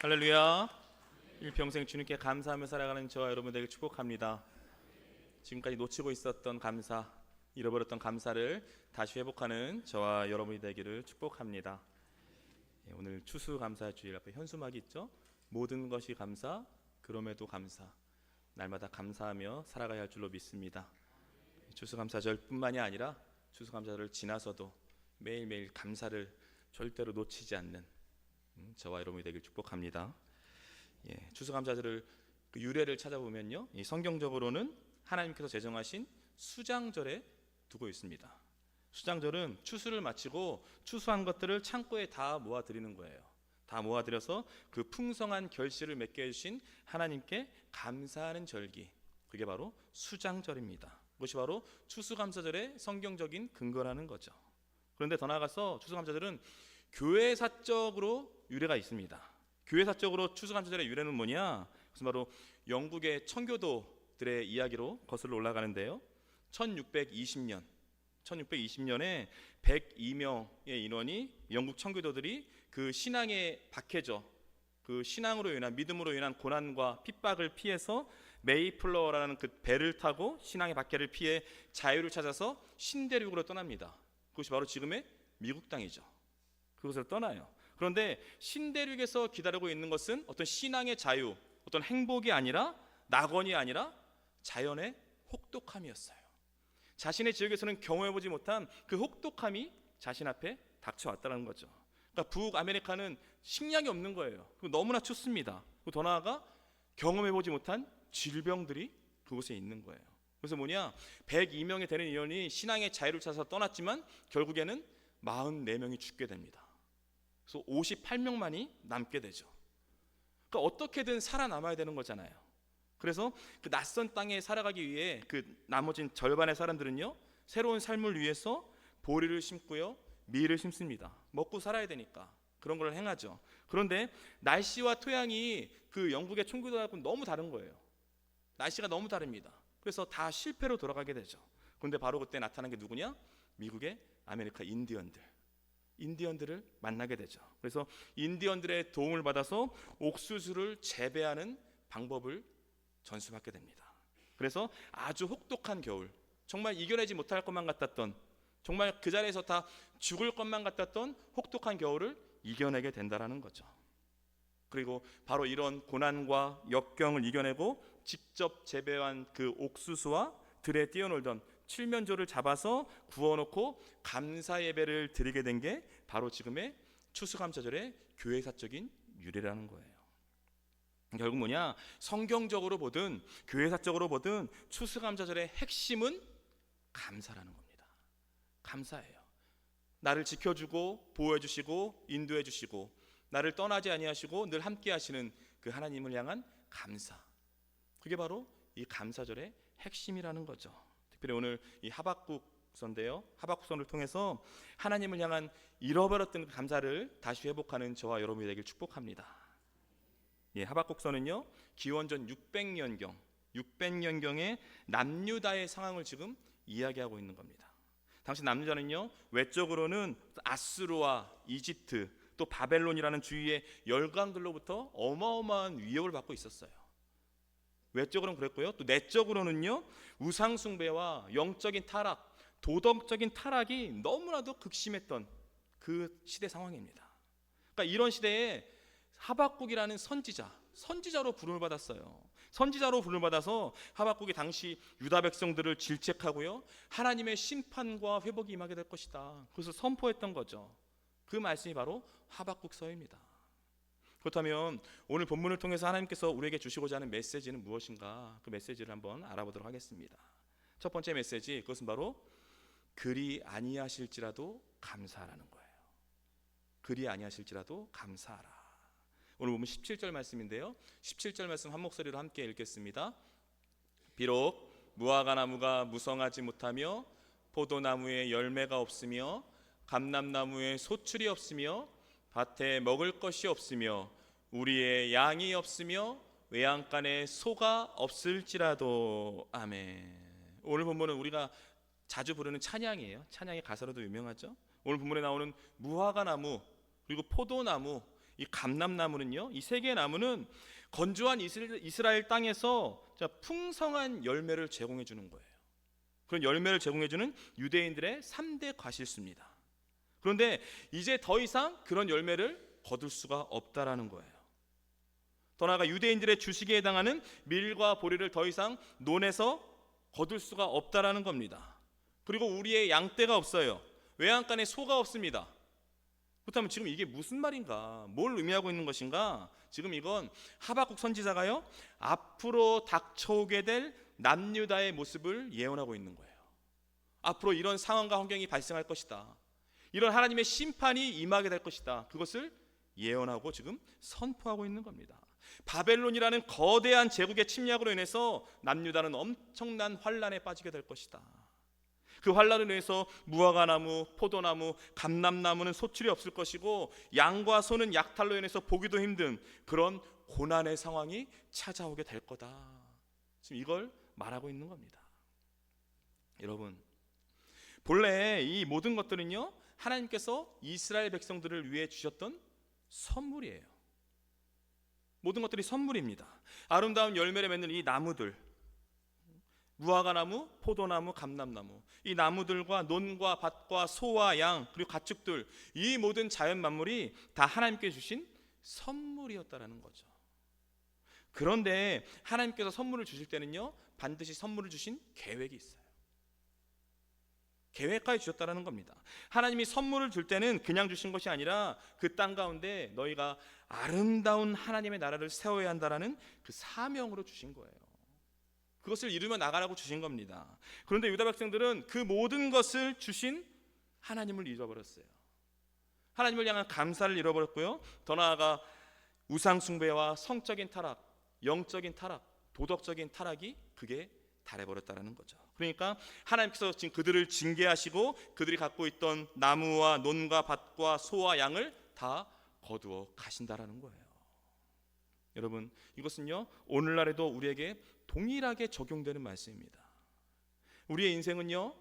할렐루야. 일평생 주님께 감사하며 살아가는 저와 여러분 되길 축복합니다. 지금까지 놓치고 있었던 감사, 잃어버렸던 감사를 다시 회복하는 저와 여러분이 되기를 축복합니다. 오늘 추수감사 주일 앞에 현수막이 있죠. 모든 것이 감사, 그럼에도 감사. 날마다 감사하며 살아가야 할 줄로 믿습니다. 추수감사절뿐만이 아니라 추수감사절을 지나서도 매일매일 감사를 절대로 놓치지 않는 저와 여러분이 되길 축복합니다. 추수감사절을 그 유래를 찾아보면요, 이 성경적으로는 하나님께서 제정하신 수장절에 두고 있습니다. 수장절은 추수를 마치고 추수한 것들을 창고에 다 모아드리는 거예요. 다 모아들여서 그 풍성한 결실을 맺게 해주신 하나님께 감사하는 절기, 그게 바로 수장절입니다. 그것이 바로 추수감사절의 성경적인 근거라는 거죠. 그런데 더 나아가서 추수감사절은 교회사적으로 유래가 있습니다. 교회사적으로 추수감사절의 유래는 뭐냐? 그것은 바로 영국의 청교도들의 이야기로 거슬러 올라가는데요, 1620년에 102명의 인원이 영국 청교도들이 그 신앙에 박해져 그 신앙으로 인한, 믿음으로 인한 고난과 핍박을 피해서 메이플러워라는 그 배를 타고 신앙의 박해를 피해 자유를 찾아서 신대륙으로 떠납니다. 그것이 바로 지금의 미국 땅이죠. 그것을 떠나요. 그런데 신대륙에서 기다리고 있는 것은 어떤 신앙의 자유, 어떤 행복이 아니라, 낙원이 아니라 자연의 혹독함이었어요. 자신의 지역에서는 경험해보지 못한 그 혹독함이 자신 앞에 닥쳐왔다는 거죠. 그러니까 북아메리카는 식량이 없는 거예요. 너무나 춥습니다. 더 나아가 경험해보지 못한 질병들이 그곳에 있는 거예요. 그래서 102명이 되는 인원이 신앙의 자유를 찾아서 떠났지만 결국에는 44명이 죽게 됩니다. 그래서 58명만이 남게 되죠. 그러니까 어떻게든 살아남아야 되는 거잖아요. 그래서 그 낯선 땅에 살아가기 위해 그 나머진 절반의 사람들은요, 새로운 삶을 위해서 보리를 심고요, 밀을 심습니다. 먹고 살아야 되니까 그런 걸 행하죠. 그런데 날씨와 토양이 그 영국의 청교도하고 너무 다른 거예요. 날씨가 너무 다릅니다. 그래서 다 실패로 돌아가게 되죠. 그런데 바로 그때 나타난 게 누구냐? 미국의 아메리카 인디언들을 만나게 되죠. 그래서 인디언들의 도움을 받아서 옥수수를 재배하는 방법을 전수받게 됩니다. 그래서 아주 혹독한 겨울, 정말 이겨내지 못할 것만 같았던, 정말 그 자리에서 다 죽을 것만 같았던 혹독한 겨울을 이겨내게 된다라는 거죠. 그리고 바로 이런 고난과 역경을 이겨내고 직접 재배한 그 옥수수와 들에 뛰어놀던 칠면조를 잡아서 구워놓고 감사 예배를 드리게 된 게 바로 지금의 추수감사절의 교회사적인 유래라는 거예요. 결국 성경적으로 보든 교회사적으로 보든 추수감사절의 핵심은 감사라는 겁니다. 감사예요. 나를 지켜주고 보호해주시고 인도해주시고 나를 떠나지 아니하시고 늘 함께 하시는 그 하나님을 향한 감사, 그게 바로 이 감사절의 핵심이라는 거죠. 특별히 오늘 이 하박국서인데요, 하박국서를 통해서 하나님을 향한 잃어버렸던 감사를 다시 회복하는 저와 여러분이 되길 축복합니다. 하박국서는요, 기원전 600년경의 남유다의 상황을 지금 이야기하고 있는 겁니다. 당시 남유다는요, 외적으로는 아수르와 이집트 또 바벨론이라는 주위의 열강들로부터 어마어마한 위협을 받고 있었어요. 외적으로는 그랬고요, 또 내적으로는요, 우상숭배와 영적인 타락, 도덕적인 타락이 너무나도 극심했던 그 시대 상황입니다. 그러니까 이런 시대에 하박국이라는 선지자로 부름을 받았어요. 선지자로 부름을 받아서 하박국이 당시 유다 백성들을 질책하고요, 하나님의 심판과 회복이 임하게 될 것이다, 그래서 선포했던 거죠. 그 말씀이 바로 하박국서입니다. 그렇다면 오늘 본문을 통해서 하나님께서 우리에게 주시고자 하는 메시지는 무엇인가? 그 메시지를 한번 알아보도록 하겠습니다. 첫 번째 메시지, 그것은 바로 그리 아니하실지라도 감사하라는 거예요. 그리 아니하실지라도 감사하라. 오늘 보면 17절 말씀인데요, 17절 말씀 한 목소리로 함께 읽겠습니다. 비록 무화과나무가 무성하지 못하며 포도나무에 열매가 없으며 감람나무에 소출이 없으며 밭에 먹을 것이 없으며 우리의 양이 없으며 외양간에 소가 없을지라도. 아멘. 오늘 본문은 우리가 자주 부르는 찬양이에요. 찬양의 가사로도 유명하죠. 오늘 본문에 나오는 무화과나무 그리고 포도나무, 이 감람나무는요, 이 세 개의 나무는 건조한 이스라엘 땅에서 풍성한 열매를 제공해 주는 거예요. 그런 열매를 제공해 주는 유대인들의 3대 과실수입니다. 그런데 이제 더 이상 그런 열매를 거둘 수가 없다라는 거예요. 더 나아가 유대인들의 주식에 해당하는 밀과 보리를 더 이상 논에서 거둘 수가 없다라는 겁니다. 그리고 우리의 양떼가 없어요. 외양간에 소가 없습니다. 그렇다면 지금 이게 무슨 말인가? 뭘 의미하고 있는 것인가? 지금 이건 하박국 선지자가요, 앞으로 닥쳐오게 될 남유다의 모습을 예언하고 있는 거예요. 앞으로 이런 상황과 환경이 발생할 것이다. 이런 하나님의 심판이 임하게 될 것이다. 그것을 예언하고 지금 선포하고 있는 겁니다. 바벨론이라는 거대한 제국의 침략으로 인해서 남유다는 엄청난 환란에 빠지게 될 것이다. 그 환란으로 인해서 무화과나무, 포도나무, 감람나무는 소출이 없을 것이고 양과 소는 약탈로 인해서 보기도 힘든 그런 고난의 상황이 찾아오게 될 거다. 지금 이걸 말하고 있는 겁니다. 여러분, 본래 이 모든 것들은요, 하나님께서 이스라엘 백성들을 위해 주셨던 선물이에요. 모든 것들이 선물입니다. 아름다운 열매를 맺는 이 나무들, 무화과나무, 포도나무, 감람나무, 이 나무들과 논과 밭과 소와 양, 그리고 가축들, 이 모든 자연 만물이 다 하나님께 주신 선물이었다라는 거죠. 그런데 하나님께서 선물을 주실 때는요, 반드시 선물을 주신 계획이 있어요. 계획까지 주셨다라는 겁니다. 하나님이 선물을 줄 때는 그냥 주신 것이 아니라 그 땅 가운데 너희가 아름다운 하나님의 나라를 세워야 한다라는 그 사명으로 주신 거예요. 그것을 이루며 나가라고 주신 겁니다. 그런데 유다 백성들은 그 모든 것을 주신 하나님을 잃어버렸어요. 하나님을 향한 감사를 잃어버렸고요, 더 나아가 우상 숭배와 성적인 타락, 영적인 타락, 도덕적인 타락이 그게 달해버렸다는 거죠. 그러니까 하나님께서 지금 그들을 징계하시고 그들이 갖고 있던 나무와 논과 밭과 소와 양을 다 거두어 가신다라는 거예요. 여러분, 이것은요, 오늘날에도 우리에게 동일하게 적용되는 말씀입니다. 우리의 인생은요,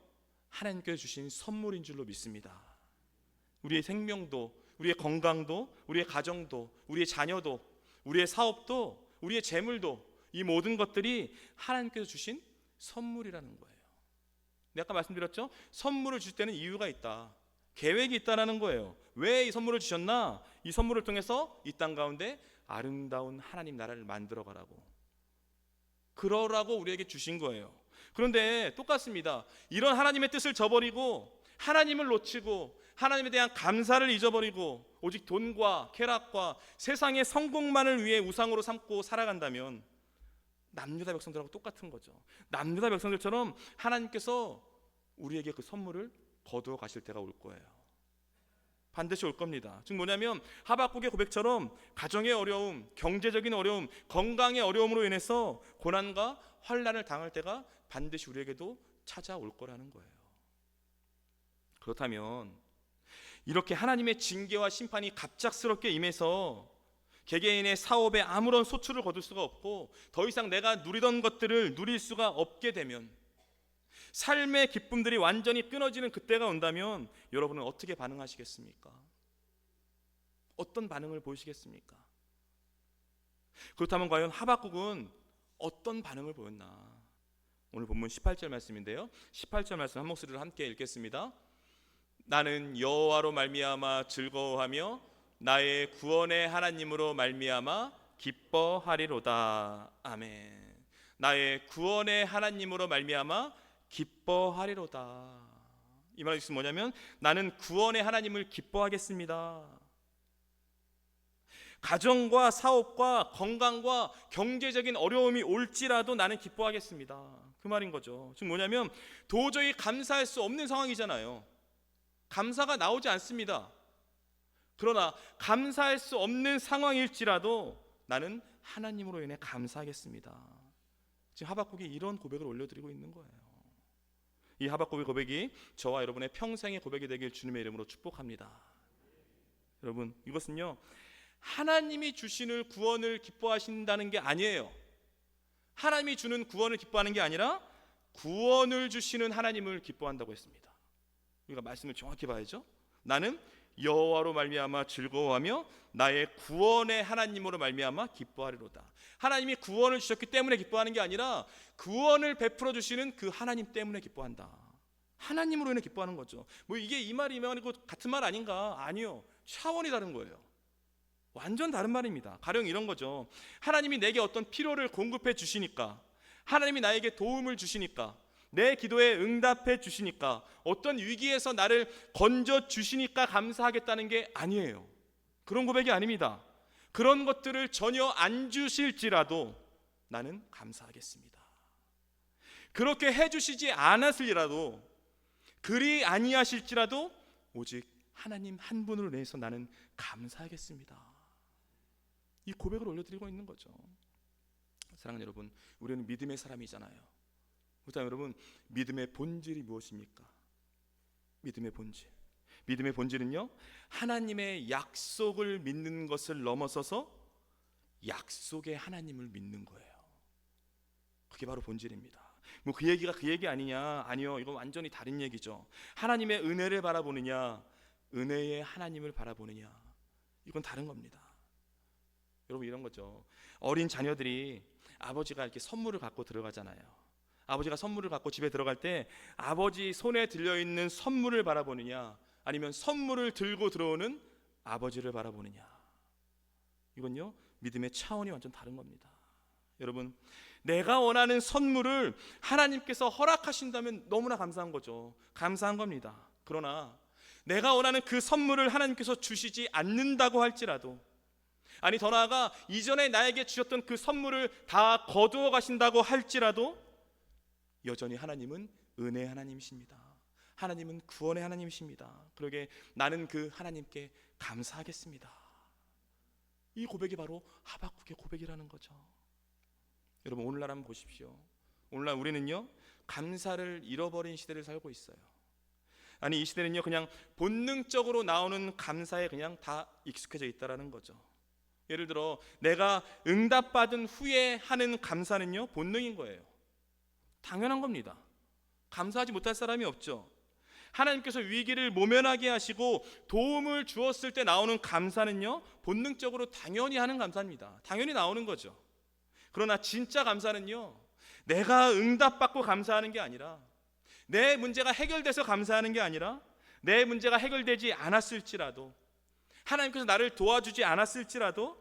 하나님께서 주신 선물인 줄로 믿습니다. 우리의 생명도, 우리의 건강도, 우리의 가정도, 우리의 자녀도, 우리의 사업도, 우리의 재물도, 이 모든 것들이 하나님께서 주신 선물이라는 거예요. 내가 아까 말씀드렸죠? 선물을 줄 때는 이유가 있다. 계획이 있다라는 거예요. 왜 이 선물을 주셨나? 이 선물을 통해서 이 땅 가운데 아름다운 하나님 나라를 만들어 가라고, 그러라고 우리에게 주신 거예요. 그런데 똑같습니다. 이런 하나님의 뜻을 저버리고 하나님을 놓치고 하나님에 대한 감사를 잊어버리고 오직 돈과 쾌락과 세상의 성공만을 위해 우상으로 삼고 살아간다면 남유다 백성들하고 똑같은 거죠. 남유다 백성들처럼 하나님께서 우리에게 그 선물을 거두어 가실 때가 올 거예요. 반드시 올 겁니다. 즉 뭐냐면 하박국의 고백처럼 가정의 어려움, 경제적인 어려움, 건강의 어려움으로 인해서 고난과 환난을 당할 때가 반드시 우리에게도 찾아올 거라는 거예요. 그렇다면 이렇게 하나님의 징계와 심판이 갑작스럽게 임해서 개개인의 사업에 아무런 소출을 거둘 수가 없고 더 이상 내가 누리던 것들을 누릴 수가 없게 되면, 삶의 기쁨들이 완전히 끊어지는 그때가 온다면 여러분은 어떻게 반응하시겠습니까? 어떤 반응을 보이시겠습니까? 그렇다면 과연 하박국은 어떤 반응을 보였나? 오늘 본문 18절 말씀인데요, 18절 말씀 한 목소리로 함께 읽겠습니다. 나는 여호와로 말미암아 즐거워하며 나의 구원의 하나님으로 말미암아 기뻐하리로다. 아멘. 나의 구원의 하나님으로 말미암아 기뻐하리로다. 이 말의 뜻은 뭐냐면 나는 구원의 하나님을 기뻐하겠습니다. 가정과 사업과 건강과 경제적인 어려움이 올지라도 나는 기뻐하겠습니다. 그 말인 거죠. 즉 뭐냐면 도저히 감사할 수 없는 상황이잖아요. 감사가 나오지 않습니다. 그러나 감사할 수 없는 상황일지라도 나는 하나님으로 인해 감사하겠습니다. 지금 하박국이 이런 고백을 올려드리고 있는 거예요. 이 하박국의 고백이 저와 여러분의 평생의 고백이 되길 주님의 이름으로 축복합니다. 여러분, 이것은요, 하나님이 주시는 구원을 기뻐하신다는 게 아니에요. 하나님이 주는 구원을 기뻐하는 게 아니라 구원을 주시는 하나님을 기뻐한다고 했습니다. 우리가 말씀을 정확히 봐야죠. 나는 여호와로 말미암아 즐거워하며 나의 구원의 하나님으로 말미암아 기뻐하리로다. 하나님이 구원을 주셨기 때문에 기뻐하는 게 아니라 구원을 베풀어 주시는 그 하나님 때문에 기뻐한다. 하나님으로 인해 기뻐하는 거죠. 뭐 이게 이 말이 같은 말 아닌가? 아니요. 차원이 다른 거예요. 완전 다른 말입니다. 가령 이런 거죠. 하나님이 내게 어떤 필요를 공급해 주시니까, 하나님이 나에게 도움을 주시니까, 내 기도에 응답해 주시니까, 어떤 위기에서 나를 건져 주시니까 감사하겠다는 게 아니에요. 그런 고백이 아닙니다. 그런 것들을 전혀 안 주실지라도 나는 감사하겠습니다. 그렇게 해주시지 않았을지라도, 그리 아니하실지라도 오직 하나님 한 분으로 인해서 나는 감사하겠습니다. 이 고백을 올려드리고 있는 거죠. 사랑하는 여러분, 우리는 믿음의 사람이잖아요. 그렇다면 여러분, 믿음의 본질이 무엇입니까? 믿음의 본질. 믿음의 본질은요, 하나님의 약속을 믿는 것을 넘어서서 약속의 하나님을 믿는 거예요. 그게 바로 본질입니다. 뭐 그 얘기가 그 얘기 아니냐? 아니요, 이건 완전히 다른 얘기죠. 하나님의 은혜를 바라보느냐, 은혜의 하나님을 바라보느냐, 이건 다른 겁니다. 여러분, 이런 거죠. 어린 자녀들이 아버지가 이렇게 선물을 갖고 들어가잖아요. 아버지가 선물을 갖고 집에 들어갈 때 아버지 손에 들려있는 선물을 바라보느냐, 아니면 선물을 들고 들어오는 아버지를 바라보느냐, 이건요 믿음의 차원이 완전 다른 겁니다. 여러분, 내가 원하는 선물을 하나님께서 허락하신다면 너무나 감사한 거죠. 감사한 겁니다. 그러나 내가 원하는 그 선물을 하나님께서 주시지 않는다고 할지라도, 아니 더 나아가 이전에 나에게 주셨던 그 선물을 다 거두어 가신다고 할지라도 여전히 하나님은 은혜의 하나님이십니다. 하나님은 구원의 하나님이십니다. 그러게 나는 그 하나님께 감사하겠습니다. 이 고백이 바로 하박국의 고백이라는 거죠. 여러분, 오늘날 한번 보십시오. 오늘날 우리는요 감사를 잃어버린 시대를 살고 있어요. 아니, 이 시대는요 그냥 본능적으로 나오는 감사에 그냥 다 익숙해져 있다라는 거죠. 예를 들어 내가 응답받은 후에 하는 감사는요 본능인 거예요. 당연한 겁니다. 감사하지 못할 사람이 없죠. 하나님께서 위기를 모면하게 하시고 도움을 주었을 때 나오는 감사는요 본능적으로 당연히 하는 감사입니다. 당연히 나오는 거죠. 그러나 진짜 감사는요, 내가 응답받고 감사하는 게 아니라, 내 문제가 해결돼서 감사하는 게 아니라, 내 문제가 해결되지 않았을지라도, 하나님께서 나를 도와주지 않았을지라도,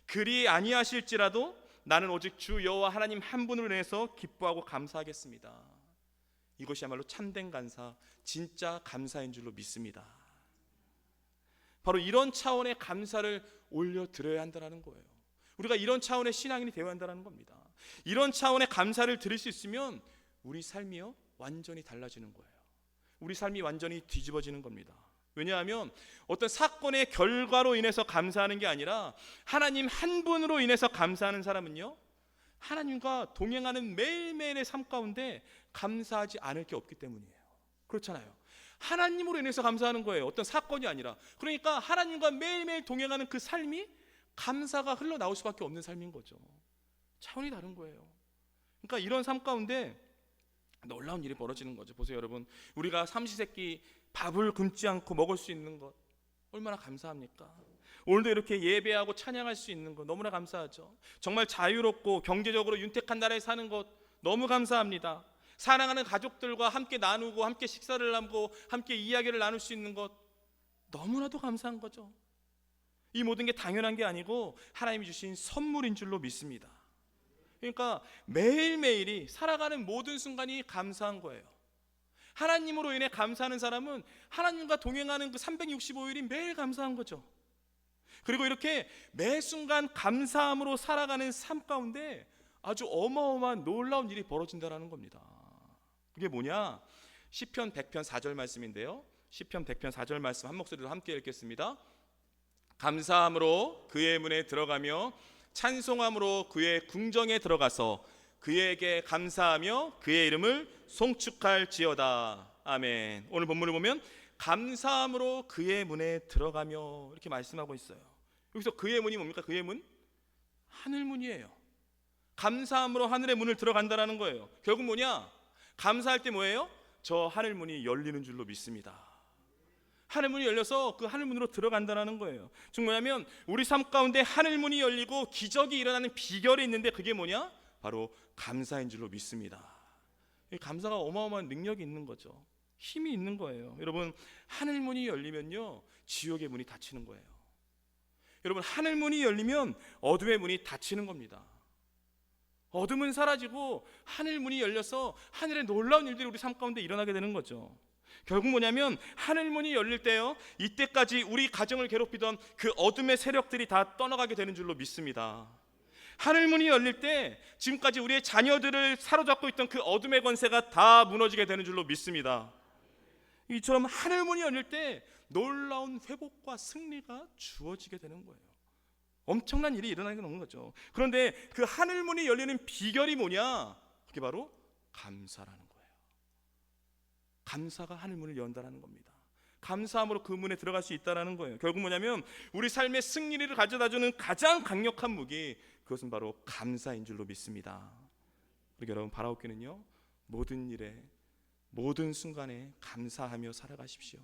그리 아니하실지라도 나는 오직 주 여호와 하나님 한 분으로 인해서 기뻐하고 감사하겠습니다. 이것이야말로 참된 감사, 진짜 감사인 줄로 믿습니다. 바로 이런 차원의 감사를 올려드려야 한다는 거예요. 우리가 이런 차원의 신앙인이 되어야 한다는 겁니다. 이런 차원의 감사를 드릴 수 있으면 우리 삶이요 완전히 달라지는 거예요. 우리 삶이 완전히 뒤집어지는 겁니다. 왜냐하면 어떤 사건의 결과로 인해서 감사하는 게 아니라 하나님 한 분으로 인해서 감사하는 사람은요, 하나님과 동행하는 매일매일의 삶 가운데 감사하지 않을 게 없기 때문이에요. 그렇잖아요. 하나님으로 인해서 감사하는 거예요. 어떤 사건이 아니라. 그러니까 하나님과 매일매일 동행하는 그 삶이 감사가 흘러나올 수밖에 없는 삶인 거죠. 차원이 다른 거예요. 그러니까 이런 삶 가운데 놀라운 일이 벌어지는 거죠. 보세요 여러분, 우리가 삼시세끼 밥을 굶지 않고 먹을 수 있는 것 얼마나 감사합니까? 오늘도 이렇게 예배하고 찬양할 수 있는 것 너무나 감사하죠. 정말 자유롭고 경제적으로 윤택한 나라에 사는 것 너무 감사합니다. 사랑하는 가족들과 함께 나누고 함께 식사를 하고 함께 이야기를 나눌 수 있는 것 너무나도 감사한 거죠. 이 모든 게 당연한 게 아니고 하나님이 주신 선물인 줄로 믿습니다. 그러니까 매일매일이 살아가는 모든 순간이 감사한 거예요. 하나님으로 인해 감사하는 사람은 하나님과 동행하는 그 365일이 매일 감사한 거죠. 그리고 이렇게 매 순간 감사함으로 살아가는 삶 가운데 아주 어마어마한 놀라운 일이 벌어진다는 겁니다. 그게 뭐냐? 시편 100편 4절 말씀인데요, 시편 100편 4절 말씀 한 목소리로 함께 읽겠습니다. 감사함으로 그의 문에 들어가며 찬송함으로 그의 궁정에 들어가서 그에게 감사하며 그의 이름을 송축할지어다. 아멘. 오늘 본문을 보면 감사함으로 그의 문에 들어가며 이렇게 말씀하고 있어요. 여기서 그의 문이 뭡니까? 그의 문? 하늘 문이에요. 감사함으로 하늘의 문을 들어간다는 거예요. 결국 뭐냐? 감사할 때 뭐예요? 저 하늘 문이 열리는 줄로 믿습니다. 하늘문이 열려서 그 하늘문으로 들어간다는 거예요. 즉 뭐냐면 우리 삶 가운데 하늘문이 열리고 기적이 일어나는 비결이 있는데 그게 뭐냐? 바로 감사인 줄로 믿습니다. 이 감사가 어마어마한 능력이 있는 거죠. 힘이 있는 거예요. 여러분, 하늘문이 열리면요 지옥의 문이 닫히는 거예요. 여러분, 하늘문이 열리면 어둠의 문이 닫히는 겁니다. 어둠은 사라지고 하늘문이 열려서 하늘의 놀라운 일들이 우리 삶 가운데 일어나게 되는 거죠. 결국 뭐냐면 하늘문이 열릴 때요 이때까지 우리 가정을 괴롭히던 그 어둠의 세력들이 다 떠나가게 되는 줄로 믿습니다. 하늘문이 열릴 때 지금까지 우리의 자녀들을 사로잡고 있던 그 어둠의 권세가 다 무너지게 되는 줄로 믿습니다. 이처럼 하늘문이 열릴 때 놀라운 회복과 승리가 주어지게 되는 거예요. 엄청난 일이 일어나게 되는 거죠. 그런데 그 하늘문이 열리는 비결이 뭐냐? 그게 바로 감사라는 거예요. 감사가 하늘문을 연다라는 겁니다. 감사함으로 그 문에 들어갈 수 있다라는 거예요. 결국 뭐냐면 우리 삶의 승리를 가져다주는 가장 강력한 무기, 그것은 바로 감사인 줄로 믿습니다. 그러니까 여러분, 바라옵기는요 모든 일에 모든 순간에 감사하며 살아가십시오.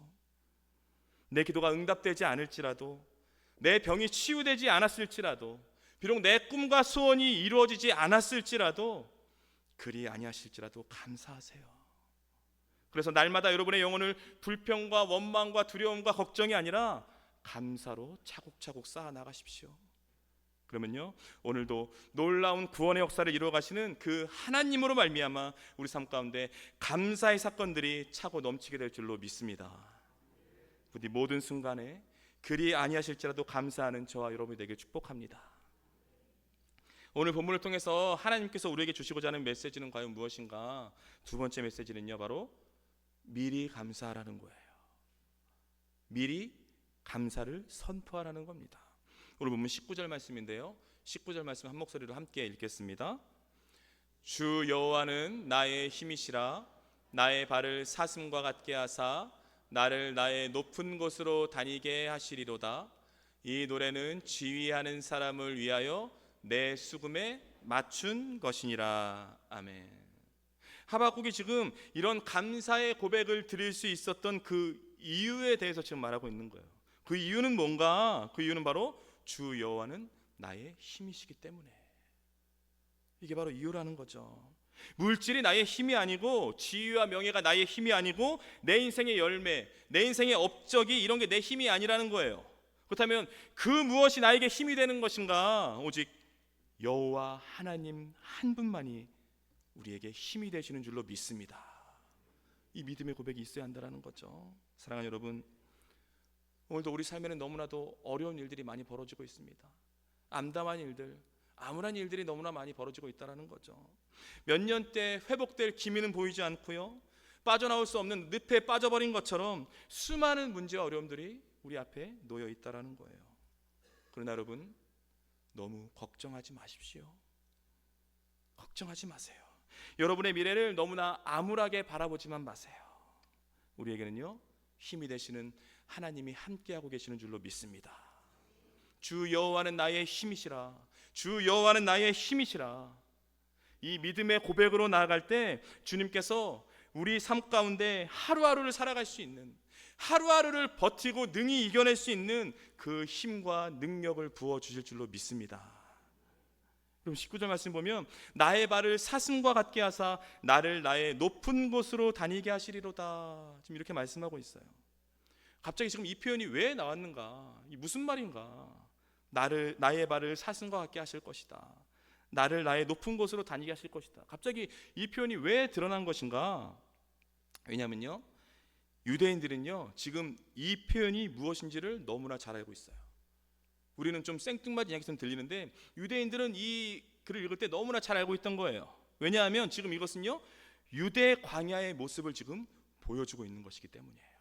내 기도가 응답되지 않을지라도, 내 병이 치유되지 않았을지라도, 비록 내 꿈과 소원이 이루어지지 않았을지라도, 그리 아니하실지라도 감사하세요. 그래서 날마다 여러분의 영혼을 불평과 원망과 두려움과 걱정이 아니라 감사로 차곡차곡 쌓아 나가십시오. 그러면요 오늘도 놀라운 구원의 역사를 이루어 가시는 그 하나님으로 말미암아 우리 삶 가운데 감사의 사건들이 차고 넘치게 될 줄로 믿습니다. 부디 모든 순간에 그리 아니하실지라도 감사하는 저와 여러분이 되길 축복합니다. 오늘 본문을 통해서 하나님께서 우리에게 주시고자 하는 메시지는 과연 무엇인가? 두 번째 메시지는요 바로 미리 감사하라는 거예요. 미리 감사를 선포하라는 겁니다. 오늘 본문 19절 말씀인데요 19절 말씀 한 목소리로 함께 읽겠습니다. 주 여호와는 나의 힘이시라. 나의 발을 사슴과 같게 하사 나를 나의 높은 곳으로 다니게 하시리로다. 이 노래는 지휘하는 사람을 위하여 내 수금에 맞춘 것이니라. 아멘. 하박국이 지금 이런 감사의 고백을 드릴 수 있었던 그 이유에 대해서 지금 말하고 있는 거예요. 그 이유는 뭔가? 그 이유는 바로 주 여호와는 나의 힘이시기 때문에. 이게 바로 이유라는 거죠. 물질이 나의 힘이 아니고, 지위와 명예가 나의 힘이 아니고, 내 인생의 열매, 내 인생의 업적이 이런 게 내 힘이 아니라는 거예요. 그렇다면 그 무엇이 나에게 힘이 되는 것인가? 오직 여호와 하나님 한 분만이 우리에게 힘이 되시는 줄로 믿습니다. 이 믿음의 고백이 있어야 한다는 거죠. 사랑하는 여러분, 오늘도 우리 삶에는 너무나도 어려운 일들이 많이 벌어지고 있습니다. 암담한 일들, 암울한 일들이 너무나 많이 벌어지고 있다는 거죠. 몇 년째 회복될 기미는 보이지 않고요, 빠져나올 수 없는 늪에 빠져버린 것처럼 수많은 문제와 어려움들이 우리 앞에 놓여 있다는 거예요. 그러나 여러분, 너무 걱정하지 마십시오. 걱정하지 마세요. 여러분의 미래를 너무나 암울하게 바라보지만 마세요. 우리에게는요 힘이 되시는 하나님이 함께하고 계시는 줄로 믿습니다. 주 여호와는 나의 힘이시라. 주 여호와는 나의 힘이시라. 이 믿음의 고백으로 나아갈 때 주님께서 우리 삶 가운데 하루하루를 살아갈 수 있는, 하루하루를 버티고 능히 이겨낼 수 있는 그 힘과 능력을 부어주실 줄로 믿습니다. 그럼 19절 말씀 보면 나의 발을 사슴과 같게 하사 나를 나의 높은 곳으로 다니게 하시리로다. 지금 이렇게 말씀하고 있어요. 갑자기 지금 이 표현이 왜 나왔는가? 이 무슨 말인가? 나의 발을 사슴과 같게 하실 것이다. 나를 나의 높은 곳으로 다니게 하실 것이다. 갑자기 이 표현이 왜 드러난 것인가? 왜냐면요 유대인들은요 지금 이 표현이 무엇인지를 너무나 잘 알고 있어요. 우리는 좀 생뚱맞은 이야기처럼 들리는데 유대인들은 이 글을 읽을 때 너무나 잘 알고 있던 거예요. 왜냐하면 지금 이것은요 유대 광야의 모습을 지금 보여주고 있는 것이기 때문이에요.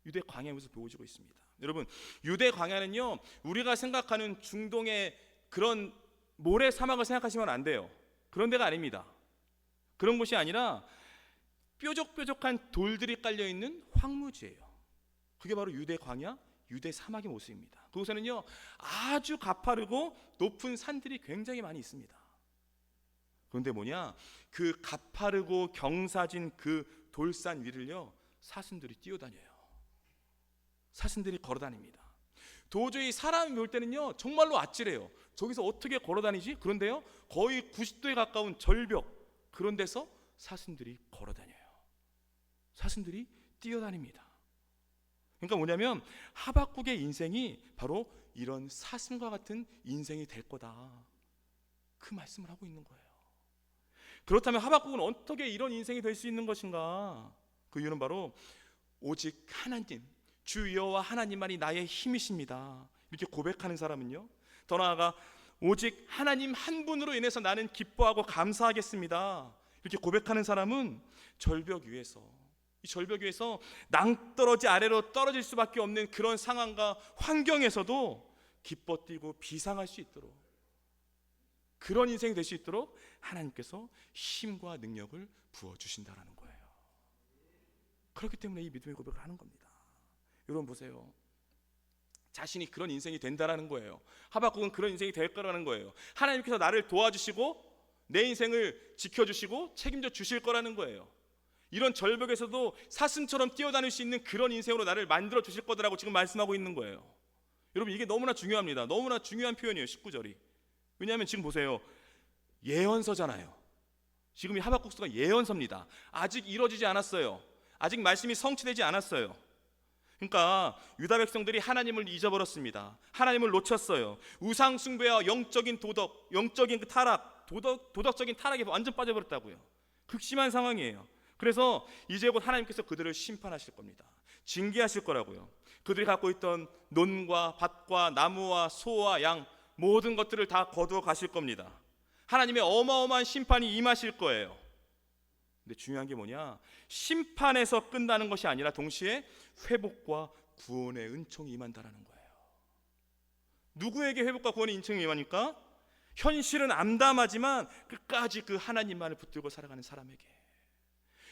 유대 광야의 모습을 보여주고 있습니다. 여러분, 유대 광야는요 우리가 생각하는 중동의 그런 모래 사막을 생각하시면 안 돼요. 그런 데가 아닙니다. 그런 곳이 아니라 뾰족뾰족한 돌들이 깔려있는 황무지예요. 그게 바로 유대 광야, 유대 사막의 모습입니다. 그곳에는요 아주 가파르고 높은 산들이 굉장히 많이 있습니다. 그런데 뭐냐, 그 가파르고 경사진 그 돌산 위를요 사슴들이 뛰어다녀요. 사슴들이 걸어다닙니다. 도저히 사람이 볼 때는요 정말로 아찔해요. 저기서 어떻게 걸어다니지? 그런데요 거의 90도에 가까운 절벽, 그런 데서 사슴들이 걸어다녀요. 사슴들이 뛰어다닙니다. 그러니까 뭐냐면 하박국의 인생이 바로 이런 사슴과 같은 인생이 될 거다, 그 말씀을 하고 있는 거예요. 그렇다면 하박국은 어떻게 이런 인생이 될 수 있는 것인가? 그 이유는 바로 오직 하나님, 주 여호와 하나님만이 나의 힘이십니다, 이렇게 고백하는 사람은요, 더 나아가 오직 하나님 한 분으로 인해서 나는 기뻐하고 감사하겠습니다, 이렇게 고백하는 사람은 절벽 위에서, 이 절벽 위에서 낭떠러지 아래로 떨어질 수밖에 없는 그런 상황과 환경에서도 기뻐 뛰고 비상할 수 있도록, 그런 인생이 될 수 있도록 하나님께서 힘과 능력을 부어주신다라는 거예요. 그렇기 때문에 이 믿음의 고백을 하는 겁니다. 여러분 보세요, 자신이 그런 인생이 된다라는 거예요. 하박국은 그런 인생이 될 거라는 거예요. 하나님께서 나를 도와주시고 내 인생을 지켜주시고 책임져 주실 거라는 거예요. 이런 절벽에서도 사슴처럼 뛰어다닐 수 있는 그런 인생으로 나를 만들어 주실 거다라고 지금 말씀하고 있는 거예요. 여러분 이게 너무나 중요합니다. 너무나 중요한 표현이에요, 19절이. 왜냐하면 지금 보세요, 예언서잖아요. 지금 이 하박국서가 예언서입니다. 아직 이루어지지 않았어요. 아직 말씀이 성취되지 않았어요. 그러니까 유다 백성들이 하나님을 잊어버렸습니다. 하나님을 놓쳤어요. 우상 숭배와 영적인 도덕, 영적인 그 타락, 도덕적인 타락에 완전 빠져버렸다고요. 극심한 상황이에요. 그래서 이제 곧 하나님께서 그들을 심판하실 겁니다. 징계하실 거라고요. 그들이 갖고 있던 논과 밭과 나무와 소와 양, 모든 것들을 다 거두어 가실 겁니다. 하나님의 어마어마한 심판이 임하실 거예요. 근데 중요한 게 뭐냐, 심판에서 끝나는 것이 아니라 동시에 회복과 구원의 은총이 임한다라는 거예요. 누구에게 회복과 구원의 은총이 임하니까? 현실은 암담하지만 끝까지 그 하나님만을 붙들고 살아가는 사람에게.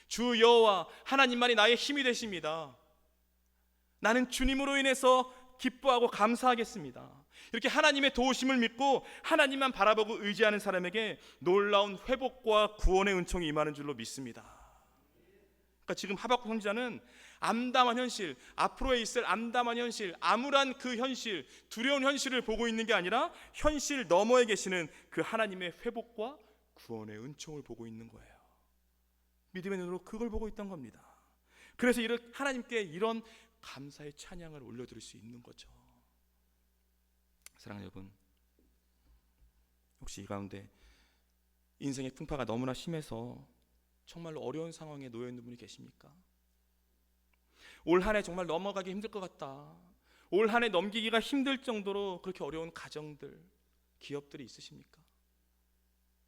주 여호와 하나님만이 나의 힘이 되십니다. 나는 주님으로 인해서 기뻐하고 감사하겠습니다. 이렇게 하나님의 도우심을 믿고 하나님만 바라보고 의지하는 사람에게 놀라운 회복과 구원의 은총이 임하는 줄로 믿습니다. 그러니까 지금 하박국 선지자는 암담한 현실, 앞으로에 있을 암담한 현실, 암울한 그 현실, 두려운 현실을 보고 있는 게 아니라 현실 너머에 계시는 그 하나님의 회복과 구원의 은총을 보고 있는 거예요. 믿음의 눈으로 그걸 보고 있던 겁니다. 그래서 하나님께 이런 감사의 찬양을 올려드릴 수 있는 거죠. 사랑하는 여러분, 혹시 이 가운데 인생의 풍파가 너무나 심해서 정말로 어려운 상황에 놓여 있는 분이 계십니까? 올 한 해 정말 넘어가기 힘들 것 같다, 올 한 해 넘기기가 힘들 정도로 그렇게 어려운 가정들, 기업들이 있으십니까?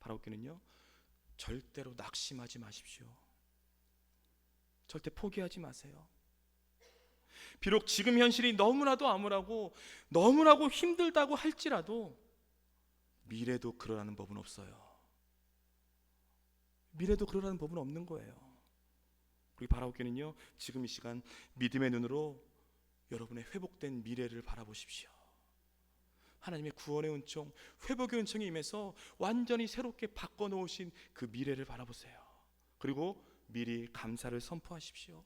바라옵기는요, 절대로 낙심하지 마십시오. 절대 포기하지 마세요. 비록 지금 현실이 너무나도 암울하고 너무나도 힘들다고 할지라도 미래도 그러라는 법은 없어요. 미래도 그러라는 법은 없는 거예요. 우리 바라보기는요, 지금 이 시간 믿음의 눈으로 여러분의 회복된 미래를 바라보십시오. 하나님의 구원의 은총, 회복의 은총이 임해서 완전히 새롭게 바꿔놓으신 그 미래를 바라보세요. 그리고 미리 감사를 선포하십시오.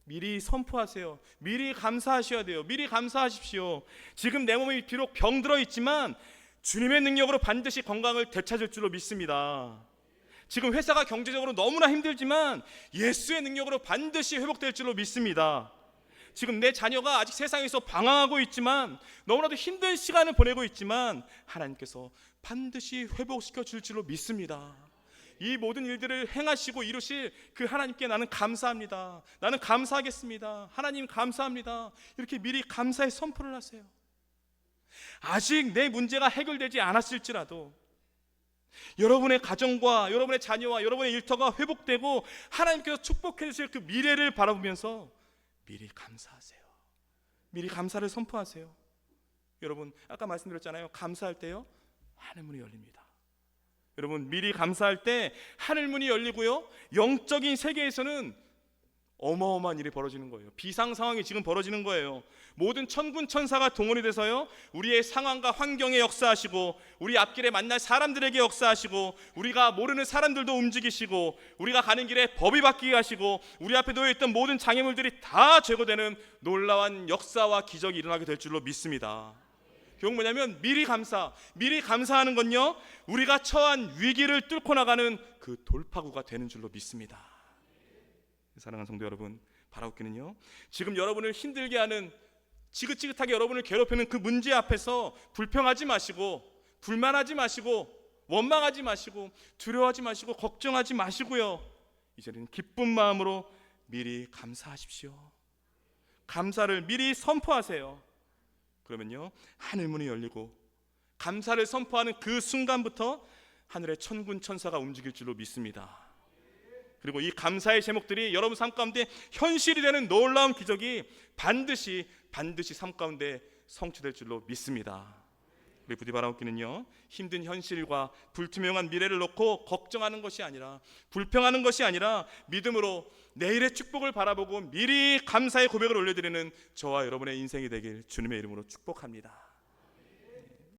미리 선포하세요. 미리 감사하셔야 돼요. 미리 감사하십시오. 지금 내 몸이 비록 병들어 있지만 주님의 능력으로 반드시 건강을 되찾을 줄로 믿습니다. 지금 회사가 경제적으로 너무나 힘들지만 예수의 능력으로 반드시 회복될 줄로 믿습니다. 지금 내 자녀가 아직 세상에서 방황하고 있지만 너무나도 힘든 시간을 보내고 있지만 하나님께서 반드시 회복시켜 줄 줄로 믿습니다. 이 모든 일들을 행하시고 이루실 그 하나님께 나는 감사합니다. 나는 감사하겠습니다. 하나님 감사합니다. 이렇게 미리 감사의 선포를 하세요. 아직 내 문제가 해결되지 않았을지라도 여러분의 가정과 여러분의 자녀와 여러분의 일터가 회복되고 하나님께서 축복해 주실 그 미래를 바라보면서 미리 감사하세요. 미리 감사를 선포하세요. 여러분 아까 말씀드렸잖아요. 감사할 때요 하늘문이 열립니다. 여러분 미리 감사할 때 하늘문이 열리고요, 영적인 세계에서는 어마어마한 일이 벌어지는 거예요. 비상 상황이 지금 벌어지는 거예요. 모든 천군 천사가 동원이 돼서요, 우리의 상황과 환경에 역사하시고, 우리 앞길에 만날 사람들에게 역사하시고, 우리가 모르는 사람들도 움직이시고, 우리가 가는 길에 법이 바뀌게 하시고, 우리 앞에 놓여있던 모든 장애물들이 다 제거되는 놀라운 역사와 기적이 일어나게 될 줄로 믿습니다. 결국 뭐냐면 미리 감사하는 건요, 우리가 처한 위기를 뚫고 나가는 그 돌파구가 되는 줄로 믿습니다. 사랑하는 성도 여러분, 바라옵기는요, 지금 여러분을 힘들게 하는, 지긋지긋하게 여러분을 괴롭히는 그 문제 앞에서 불평하지 마시고, 불만하지 마시고, 원망하지 마시고, 두려워하지 마시고, 걱정하지 마시고요, 이제는 기쁜 마음으로 미리 감사하십시오. 감사를 미리 선포하세요. 그러면요, 하늘문이 열리고 감사를 선포하는 그 순간부터 하늘의 천군 천사가 움직일 줄로 믿습니다. 그리고 이 감사의 제목들이 여러분 삶 가운데 현실이 되는 놀라운 기적이 반드시 삶 가운데 성취될 줄로 믿습니다. 우리 부디 바라옵기는요, 힘든 현실과 불투명한 미래를 놓고 걱정하는 것이 아니라, 불평하는 것이 아니라, 믿음으로 내일의 축복을 바라보고 미리 감사의 고백을 올려드리는 저와 여러분의 인생이 되길 주님의 이름으로 축복합니다.